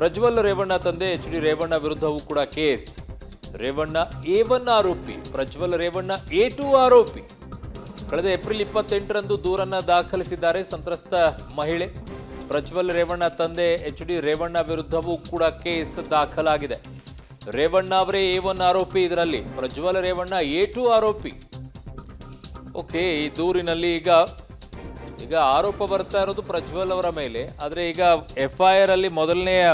ಪ್ರಜ್ವಲ್ ರೇವಣ್ಣ ತಂದೆ ಎಚ್.ಡಿ. ರೇವಣ್ಣ ವಿರುದ್ಧವೂ ಕೂಡ ಕೇಸ್. ರೇವಣ್ಣ A1 ಆರೋಪಿ, ಪ್ರಜ್ವಲ್ ರೇವಣ್ಣ A2 ಆರೋಪಿ. ಕಳೆದ ಏಪ್ರಿಲ್ 28ರಂದು ದೂರನ್ನ ದಾಖಲಿಸಿದ್ದಾರೆ ಸಂತ್ರಸ್ತ ಮಹಿಳೆ. ಪ್ರಜ್ವಲ್ ರೇವಣ್ಣ ತಂದೆ ಎಚ್.ಡಿ. ರೇವಣ್ಣ ವಿರುದ್ಧವೂ ಕೂಡ ಕೇಸ್ ದಾಖಲಾಗಿದೆ. ರೇವಣ್ಣ ಅವರೇ A1 ಆರೋಪಿ, ಇದರಲ್ಲಿ ಪ್ರಜ್ವಲ್ ರೇವಣ್ಣ A2 ಆರೋಪಿ. ಓಕೆ, ಈ ದೂರಿನಲ್ಲಿ ಈಗ ಆರೋಪ ಬರ್ತಾ ಇರೋದು ಪ್ರಜ್ವಲ್ ಅವರ ಮೇಲೆ. ಆದರೆ ಈಗ FIR ಅಲ್ಲಿ ಮೊದಲನೆಯ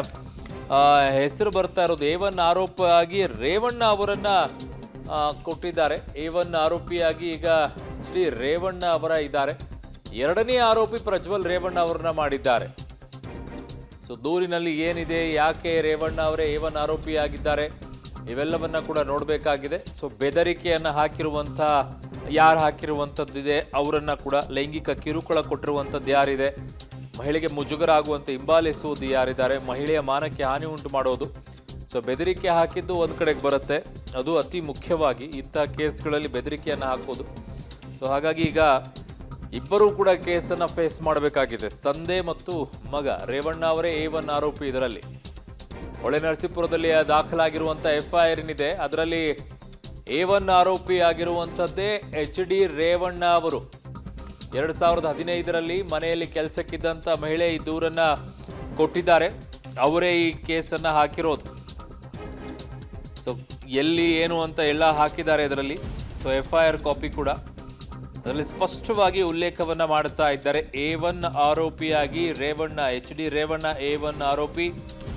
ಹೆಸರು ಬರ್ತಾ ಇರೋದು A1 ಆರೋಪ ಆಗಿ ರೇವಣ್ಣ ಅವರನ್ನ ಕೊಟ್ಟಿದ್ದಾರೆ. A1 ಆರೋಪಿಯಾಗಿ ಈಗ ಎಚ್.ಡಿ. ರೇವಣ್ಣ ಅವರ ಇದ್ದಾರೆ. ಎರಡನೇ ಆರೋಪಿ ಪ್ರಜ್ವಲ್ ರೇವಣ್ಣ ಅವರನ್ನ ಮಾಡಿದ್ದಾರೆ. ಸೊ ದೂರಿನಲ್ಲಿ ಏನಿದೆ, ಯಾಕೆ ರೇವಣ್ಣ ಅವರೇ A1 ಆರೋಪಿಯಾಗಿದ್ದಾರೆ, ಇವೆಲ್ಲವನ್ನ ಕೂಡ ನೋಡಬೇಕಾಗಿದೆ. ಸೊ ಬೆದರಿಕೆಯನ್ನು ಯಾರು ಹಾಕಿರುವಂಥದ್ದಿದೆ, ಅವರನ್ನ ಕೂಡ ಲೈಂಗಿಕ ಕಿರುಕುಳ ಕೊಟ್ಟಿರುವಂಥದ್ದು ಯಾರಿದೆ, ಮಹಿಳೆಗೆ ಮುಜುಗರ ಆಗುವಂತೆ ಹಿಂಬಾಲಿಸುವುದು ಯಾರಿದ್ದಾರೆ, ಮಹಿಳೆಯ ಮಾನಕ್ಕೆ ಹಾನಿ ಉಂಟು ಮಾಡೋದು. ಸೊ ಬೆದರಿಕೆ ಹಾಕಿದ್ದು ಒಂದು ಕಡೆಗೆ ಬರುತ್ತೆ. ಅದು ಅತಿ ಮುಖ್ಯವಾಗಿ ಇಂಥ ಕೇಸ್ಗಳಲ್ಲಿ ಬೆದರಿಕೆಯನ್ನು ಹಾಕೋದು. ಸೊ ಹಾಗಾಗಿ ಈಗ ಇಬ್ಬರೂ ಕೂಡ ಕೇಸನ್ನು ಫೇಸ್ ಮಾಡಬೇಕಾಗಿದೆ. ತಂದೆ ಮತ್ತು ಮಗ ರೇವಣ್ಣ ಅವರೇ A1 ಆರೋಪಿ. ಇದರಲ್ಲಿ ಹೊಳೆನರಸೀಪುರದಲ್ಲಿ ದಾಖಲಾಗಿರುವಂಥ FIR ಏನಿದೆ ಅದರಲ್ಲಿ A1 ಆರೋಪಿ ಆಗಿರುವಂಥದ್ದೇ ಎಚ್.ಡಿ. ರೇವಣ್ಣ ಅವರು. 2015ರಲ್ಲಿ ಮನೆಯಲ್ಲಿ ಕೆಲಸಕ್ಕಿದ್ದಂಥ ಮಹಿಳೆ ಈ ದೂರನ್ನ ಕೊಟ್ಟಿದ್ದಾರೆ. ಅವರೇ ಈ ಕೇಸನ್ನು ಹಾಕಿರೋದು. ಸೊ ಎಲ್ಲಿ ಏನು ಅಂತ ಎಲ್ಲ ಹಾಕಿದ್ದಾರೆ ಇದರಲ್ಲಿ. ಸೊ FIR ಕಾಪಿ ಕೂಡ ಅದರಲ್ಲಿ ಸ್ಪಷ್ಟವಾಗಿ ಉಲ್ಲೇಖವನ್ನ ಮಾಡುತ್ತಾ ಇದ್ದಾರೆ. A1 ಆರೋಪಿಯಾಗಿ Revanna, H D. Revanna A1 ಆರೋಪಿ,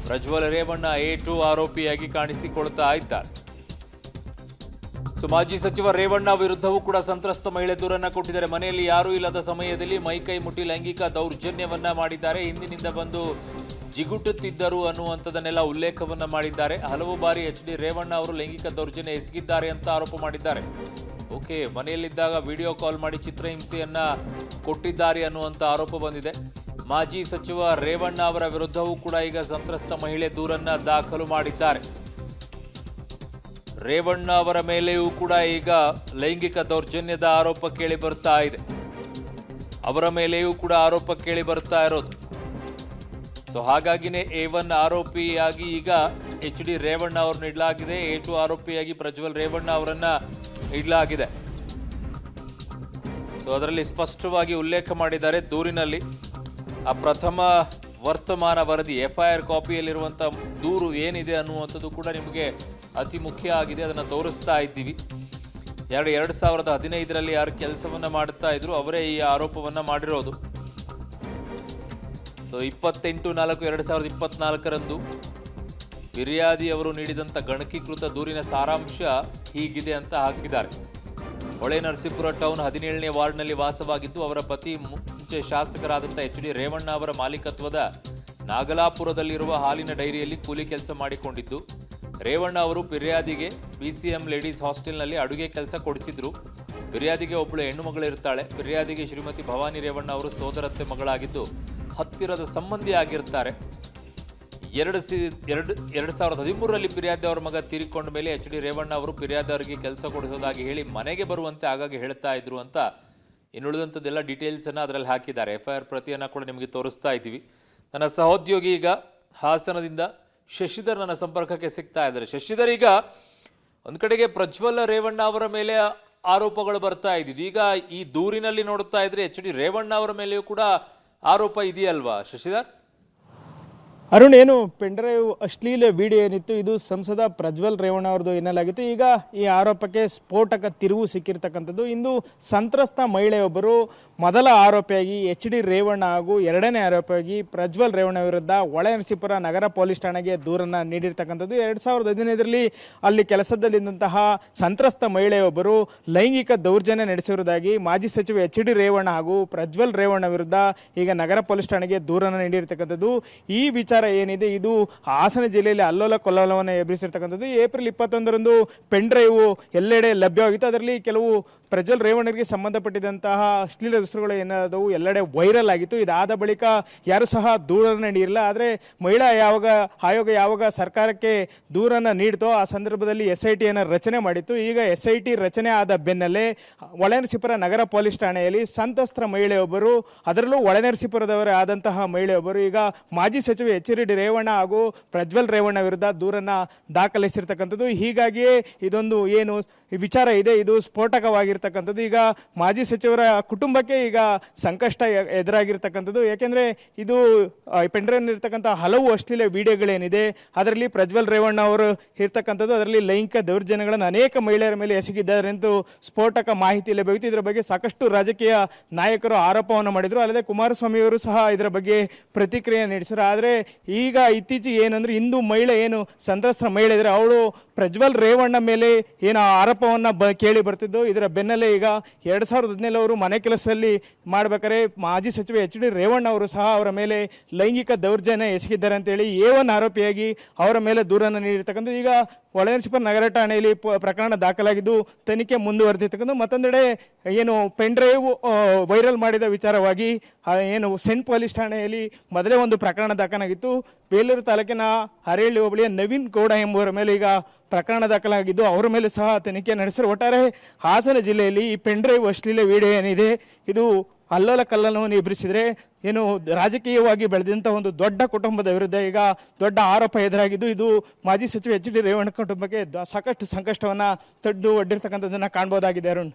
ಪ್ರಜ್ವಲ್ ರೇವಣ್ಣ A2 ಆರೋಪಿಯಾಗಿ ಕಾಣಿಸಿಕೊಳ್ತಾ ಇದ್ದಾರೆ. ಸೊ ಮಾಜಿ ಸಚಿವ ರೇವಣ್ಣ ವಿರುದ್ಧವೂ ಕೂಡ ಸಂತ್ರಸ್ತ ಮಹಿಳೆ ದೂರನ್ನ ಕೊಟ್ಟಿದ್ದಾರೆ. ಮನೆಯಲ್ಲಿ ಯಾರೂ ಇಲ್ಲದ ಸಮಯದಲ್ಲಿ ಮೈಕೈ ಮುಟ್ಟಿ ಲೈಂಗಿಕ ದೌರ್ಜನ್ಯವನ್ನ ಮಾಡಿದ್ದಾರೆ, ಹಿಂದಿನಿಂದ ಬಂದು ಜಿಗುಟುತ್ತಿದ್ದರು ಅನ್ನುವಂಥದ್ದನ್ನೆಲ್ಲ ಉಲ್ಲೇಖವನ್ನ ಮಾಡಿದ್ದಾರೆ. ಹಲವು ಬಾರಿ ಎಚ್.ಡಿ. ರೇವಣ್ಣ ಅವರು ಲೈಂಗಿಕ ದೌರ್ಜನ್ಯ ಎಸಗಿದ್ದಾರೆ ಅಂತ ಆರೋಪ ಮಾಡಿದ್ದಾರೆ. ಓಕೆ, ಮನೆಯಲ್ಲಿದ್ದಾಗ ವಿಡಿಯೋ ಕಾಲ್ ಮಾಡಿ ಚಿತ್ರಹಿಂಸೆಯನ್ನ ಕೊಟ್ಟಿದ್ದಾರೆ ಅನ್ನುವಂಥ ಆರೋಪ ಬಂದಿದೆ. ಮಾಜಿ ಸಚಿವ ರೇವಣ್ಣ ಅವರ ವಿರುದ್ಧವೂ ಕೂಡ ಈಗ ಸಂತ್ರಸ್ತ ಮಹಿಳೆ ದೂರನ್ನ ದಾಖಲು ಮಾಡಿದ್ದಾರೆ. ರೇವಣ್ಣ ಅವರ ಮೇಲೆಯೂ ಕೂಡ ಈಗ ಲೈಂಗಿಕ ದೌರ್ಜನ್ಯದ ಆರೋಪ ಕೇಳಿ ಬರ್ತಾ ಇದೆ. ಅವರ ಮೇಲೆಯೂ ಕೂಡ ಆರೋಪ ಕೇಳಿ ಬರ್ತಾ ಇರೋದು. ಸೊ ಹಾಗಾಗಿನೇ A1 ಆರೋಪಿಯಾಗಿ ಈಗ ಎಚ್.ಡಿ. ರೇವಣ್ಣ ಅವರನ್ನು ಇಡಲಾಗಿದೆ. A2 ಆರೋಪಿಯಾಗಿ ಪ್ರಜ್ವಲ್ ರೇವಣ್ಣ ಅವರನ್ನ ಇಡಲಾಗಿದೆ. ಸೊ ಅದರಲ್ಲಿ ಸ್ಪಷ್ಟವಾಗಿ ಉಲ್ಲೇಖ ಮಾಡಿದ್ದಾರೆ ದೂರಿನಲ್ಲಿ. ಆ ಪ್ರಥಮ ವರ್ತಮಾನ ವರದಿ FIR ಕಾಪಿಯಲ್ಲಿರುವಂಥ ದೂರು ಏನಿದೆ ಅನ್ನುವಂಥದ್ದು ಕೂಡ ನಿಮಗೆ ಅತಿ ಮುಖ್ಯ ಆಗಿದೆ. ಅದನ್ನು ತೋರಿಸ್ತಾ ಇದ್ದೀವಿ. 2015ರಲ್ಲಿ ಯಾರು ಕೆಲಸವನ್ನ ಮಾಡುತ್ತಾ ಇದ್ರು ಅವರೇ ಈ ಆರೋಪವನ್ನ ಮಾಡಿರೋದು. ಸೊ 28/4/2024ರಂದು ಫಿರ್ಯಾದಿ ಅವರು ನೀಡಿದಂಥ ಗಣಕೀಕೃತ ದೂರಿನ ಸಾರಾಂಶ ಹೀಗಿದೆ ಅಂತ ಹಾಕಿದ್ದಾರೆ. ಹೊಳೆನರಸೀಪುರ ಟೌನ್ 17ನೇ ವಾರ್ಡ್ನಲ್ಲಿ ವಾಸವಾಗಿದ್ದು ಅವರ ಪತಿ ಮುಂಚೆ ಶಾಸಕರಾದಂಥ ಎಚ್.ಡಿ. ರೇವಣ್ಣ ಅವರ ಮಾಲೀಕತ್ವದ ನಾಗಲಾಪುರದಲ್ಲಿರುವ ಹಾಲಿನ ಡೈರಿಯಲ್ಲಿ ಕೂಲಿ ಕೆಲಸ ಮಾಡಿಕೊಂಡಿದ್ದು, ರೇವಣ್ಣ ಅವರು ಫಿರ್ಯಾದಿಗೆ BCM ಲೇಡೀಸ್ ಹಾಸ್ಟೆಲ್ನಲ್ಲಿ ಅಡುಗೆ ಕೆಲಸ ಕೊಡಿಸಿದ್ರು. ಫಿರ್ಯಾದಿಗೆ ಒಬ್ಬಳು ಹೆಣ್ಣು ಮಗಳಿರ್ತಾಳೆ. ಫಿರ್ಯಾದಿಗೆ ಶ್ರೀಮತಿ ಭವಾನಿ ರೇವಣ್ಣ ಅವರು ಸೋದರತ್ತೆ ಮಗಳಾಗಿದ್ದು ಹತ್ತಿರದ ಸಂಬಂಧಿ ಆಗಿರ್ತಾರೆ. 2013ರಲ್ಲಿ ಫಿರ್ಯಾದಿ ಅವರ ಮಗ ತೀರಿಕೊಂಡ ಮೇಲೆ ಎಚ್.ಡಿ. ರೇವಣ್ಣ ಅವರು ಫಿರ್ಯಾದಿ ಅವರಿಗೆ ಕೆಲಸ ಕೊಡಿಸೋದಾಗಿ ಹೇಳಿ ಮನೆಗೆ ಬರುವಂತೆ ಆಗಾಗ ಹೇಳ್ತಾ ಇದ್ರು ಅಂತ ಇನ್ನುಳಿದಂಥದ್ದೆಲ್ಲ ಡೀಟೇಲ್ಸ್ ಅನ್ನ ಅದರಲ್ಲಿ ಹಾಕಿದ್ದಾರೆ. FIR ಪ್ರತಿಯನ್ನ ಕೂಡ ನಿಮಗೆ ತೋರಿಸ್ತಾ ಇದ್ದೀವಿ. ನನ್ನ ಸಹೋದ್ಯೋಗಿ ಈಗ ಹಾಸನದಿಂದ ಶಶಿಧರ್ ನನ್ನ ಸಂಪರ್ಕಕ್ಕೆ ಸಿಗ್ತಾ ಇದ್ದಾರೆ. ಶಶಿಧರ್, ಈಗ ಒಂದ್ ಕಡೆಗೆ ಪ್ರಜ್ವಲ್ ರೇವಣ್ಣ ಅವರ ಮೇಲೆ ಆರೋಪಗಳು ಬರ್ತಾ ಇದ್ದಿದ್ದು, ಈಗ ಈ ದೂರಿನಲ್ಲಿ ನೋಡ್ತಾ ಇದ್ರೆ ಎಚ್.ಡಿ. ರೇವಣ್ಣ ಅವರ ಮೇಲೆಯೂ ಕೂಡ ಆರೋಪ ಇದೆಯಲ್ವಾ ಶಶಿಧರ್? ಅರುಣ್, ಏನು ಪೆಂಡ್ರೈವ್ ಅಶ್ಲೀಲ ವಿಡಿಯೋ ಏನಿತ್ತು ಇದು ಸಂಸದ ಪ್ರಜ್ವಲ್ ರೇವಣ್ಣ ಅವ್ರದ್ದು ಎನ್ನಲಾಗಿತ್ತು. ಈಗ ಈ ಆರೋಪಕ್ಕೆ ಸ್ಫೋಟಕ ತಿರುವು ಸಿಕ್ಕಿರ್ತಕ್ಕಂಥದ್ದು. ಇಂದು ಸಂತ್ರಸ್ತ ಮಹಿಳೆಯೊಬ್ಬರು ಮೊದಲ ಆರೋಪಿಯಾಗಿ ಎಚ್.ಡಿ. ರೇವಣ್ಣ ಹಾಗೂ ಎರಡನೇ ಆರೋಪಿಯಾಗಿ ಪ್ರಜ್ವಲ್ ರೇವಣ್ಣ ವಿರುದ್ಧ ಹೊಳೆನರಸೀಪುರ ನಗರ ಪೊಲೀಸ್ ಠಾಣೆಗೆ ದೂರನ್ನು ನೀಡಿರ್ತಕ್ಕಂಥದ್ದು. 2015ರಲ್ಲಿ ಅಲ್ಲಿ ಕೆಲಸದಲ್ಲಿದ್ದಂತಹ ಸಂತ್ರಸ್ತ ಮಹಿಳೆಯೊಬ್ಬರು ಲೈಂಗಿಕ ದೌರ್ಜನ್ಯ ನಡೆಸಿರುವುದಾಗಿ ಮಾಜಿ ಸಚಿವ ಎಚ್.ಡಿ. ರೇವಣ್ಣ ಹಾಗೂ ಪ್ರಜ್ವಲ್ ರೇವಣ್ಣ ವಿರುದ್ಧ ಈಗ ನಗರ ಪೊಲೀಸ್ ಠಾಣೆಗೆ ದೂರನ್ನು ನೀಡಿರ್ತಕ್ಕಂಥದ್ದು. ಈ ವಿಚಾರ ಏನಿದೆ ಇದು ಹಾಸನ ಜಿಲ್ಲೆಯಲ್ಲಿ ಅಲ್ಲೋಲ ಕೊಲ್ಲೋಲವನ್ನು ಎಬ್ಬಿಸಿರ್ತಕ್ಕಂಥದ್ದು. ಏಪ್ರಿಲ್ 21ರಂದು ಪೆನ್ ಡ್ರೈವ್ ಎಲ್ಲೆಡೆ ಲಭ್ಯವಾಗಿತ್ತು. ಅದರಲ್ಲಿ ಕೆಲವು ಪ್ರಜ್ವಲ್ ರೇವಣ್ಣರಿಗೆ ಸಂಬಂಧಪಟ್ಟಿದಂತಹ ಅಶ್ಲೀಲ ದೃಶ್ಯಗಳು ಏನಾದವು ಎಲ್ಲೆಡೆ ವೈರಲ್ ಆಗಿತ್ತು. ಇದಾದ ಬಳಿಕ ಯಾರು ಸಹ ದೂರನ್ನು ನೀಡಿಲ್ಲ. ಆದರೆ ಮಹಿಳಾ ಆಯೋಗ ಯಾವಾಗ ಸರ್ಕಾರಕ್ಕೆ ದೂರನ್ನು ನೀಡಿತೋ ಆ ಸಂದರ್ಭದಲ್ಲಿ SITಯನ್ನು ರಚನೆ ಮಾಡಿತ್ತು. ಈಗ SIT ರಚನೆ ಆದ ಬೆನ್ನಲ್ಲೇ ಹೊಳೆನರಸೀಪುರ ನಗರ ಪೊಲೀಸ್ ಠಾಣೆಯಲ್ಲಿ ಸಂತ್ರಸ್ತ ಮಹಿಳೆಯೊಬ್ಬರು, ಅದರಲ್ಲೂ ಹೊಳೆನರಸೀಪುರದವರೇ ಆದಂತಹ ಮಹಿಳೆಯೊಬ್ಬರು ಈಗ ಮಾಜಿ ಸಚಿವ ಎಚ್ ರೆಡ್ಡಿ ರೇವಣ್ಣ ಹಾಗೂ ಪ್ರಜ್ವಲ್ ರೇವಣ್ಣ ವಿರುದ್ಧ ದೂರನ್ನ ದಾಖಲಿಸಿರ್ತಕ್ಕಂಥದ್ದು. ಹೀಗಾಗಿಯೇ ಇದೊಂದು ಏನು ವಿಚಾರ ಇದೆ ಇದು ಸ್ಫೋಟಕವಾಗಿರ್ತಕ್ಕಂಥದ್ದು. ಈಗ ಮಾಜಿ ಸಚಿವರ ಕುಟುಂಬಕ್ಕೆ ಈಗ ಸಂಕಷ್ಟ ಎದುರಾಗಿರ್ತಕ್ಕಂಥದ್ದು. ಯಾಕೆಂದರೆ ಇದು ಪೆಂಡ್ರೈವ್ ಇರ್ತಕ್ಕಂಥ ಹಲವು ಅಶ್ಲೀಲ ವಿಡಿಯೋಗಳೇನಿದೆ ಅದರಲ್ಲಿ ಪ್ರಜ್ವಲ್ ರೇವಣ್ಣ ಅವರು ಇರ್ತಕ್ಕಂಥದ್ದು, ಅದರಲ್ಲಿ ಲೈಂಗಿಕ ದೌರ್ಜನ್ಯಗಳನ್ನು ಅನೇಕ ಮಹಿಳೆಯರ ಮೇಲೆ ಎಸಗಿದ್ದಾರೆ ಎಂದು ಸ್ಫೋಟಕ ಮಾಹಿತಿ ಲಭ್ಯವಿತ್ತು. ಇದರ ಬಗ್ಗೆ ಸಾಕಷ್ಟು ರಾಜಕೀಯ ನಾಯಕರು ಆರೋಪವನ್ನು ಮಾಡಿದರು. ಅಲ್ಲದೆ ಕುಮಾರಸ್ವಾಮಿ ಅವರು ಸಹ ಇದರ ಬಗ್ಗೆ ಪ್ರತಿಕ್ರಿಯೆ ನೀಡಿಸಿದರು. ಆದರೆ ಈಗ ಇತ್ತೀಚೆಗೆ ಏನಂದ್ರೆ ಇಂದು ಮಹಿಳೆ ಏನು ಸಂತ್ರಸ್ತ ಮಹಿಳೆ ಇದ್ದಾರೆ ಅವಳು ಪ್ರಜ್ವಲ್ ರೇವಣ್ಣ ಮೇಲೆ ಏನು ಆರೋಪವನ್ನು ಕೇಳಿ ಬರ್ತಿದ್ದು. ಇದರ ಬೆನ್ನಲ್ಲೇ ಈಗ 2017 ಅವರು ಮನೆ ಕೆಲಸದಲ್ಲಿ ಮಾಡ್ಬೇಕಾದ್ರೆ ಮಾಜಿ ಸಚಿವ HD ರೇವಣ್ಣ ಅವರು ಸಹ ಅವರ ಮೇಲೆ ಲೈಂಗಿಕ ದೌರ್ಜನ್ಯ ಎಸಗಿದ್ದಾರೆ ಅಂತೇಳಿ A1 ಆರೋಪಿಯಾಗಿ ಅವರ ಮೇಲೆ ದೂರನ್ನು ನೀಡಿರ್ತಕ್ಕಂಥದ್ದು. ಈಗ ಹೊಳೆನರಸೀಪುರ ನಗರ ಠಾಣೆಯಲ್ಲಿ ಪ್ರಕರಣ ದಾಖಲಾಗಿದ್ದು ತನಿಖೆ ಮುಂದುವರೆದಿರ್ತಕ್ಕಂಥ. ಮತ್ತೊಂದೆಡೆ ಏನು ಪೆನ್ಡ್ರೈವ್ ವೈರಲ್ ಮಾಡಿದ ವಿಚಾರವಾಗಿ ಏನು ಸೆಂಟ್ ಪೊಲೀಸ್ ಠಾಣೆಯಲ್ಲಿ ಮೊದಲೇ ಒಂದು ಪ್ರಕರಣ ದಾಖಲಾಗಿತ್ತು. ಬೇಲೂರು ತಾಲೂಕಿನ ಹರೇಹಳ್ಳಿ ಹೋಬಳಿಯ ನವೀನ್ ಗೌಡ ಎಂಬುವರ ಮೇಲೆ ಈಗ ಪ್ರಕರಣ ದಾಖಲಾಗಿದ್ದು ಅವರ ಮೇಲೆ ಸಹ ತನಿಖೆ ನಡೆಸಿರು. ಒಟ್ಟಾರೆ ಹಾಸನ ಜಿಲ್ಲೆಯಲ್ಲಿ ಈ ಪೆನ್ಡ್ರೈವ್ ಅಶ್ಲೀಲ ವಿಡಿಯೋ ಏನಿದೆ ಇದು ಅಲ್ಲೋಲ ಕಲ್ಲನ್ನು ಎದುರಿಸಿದರೆ ಏನು ರಾಜಕೀಯವಾಗಿ ಬೆಳೆದಂಥ ಒಂದು ದೊಡ್ಡ ಕುಟುಂಬದ ವಿರುದ್ಧ ಈಗ ದೊಡ್ಡ ಆರೋಪ ಎದುರಾಗಿದ್ದು ಇದು ಮಾಜಿ ಸಚಿವ HD ರೇವಣ್ಣ ಕುಟುಂಬಕ್ಕೆ ಸಾಕಷ್ಟು ಸಂಕಷ್ಟವನ್ನು ತಡ್ಡು ಒಡ್ಡಿರ್ತಕ್ಕಂಥದ್ದನ್ನು ಕಾಣ್ಬೋದಾಗಿದೆ. ಅರುಣ್.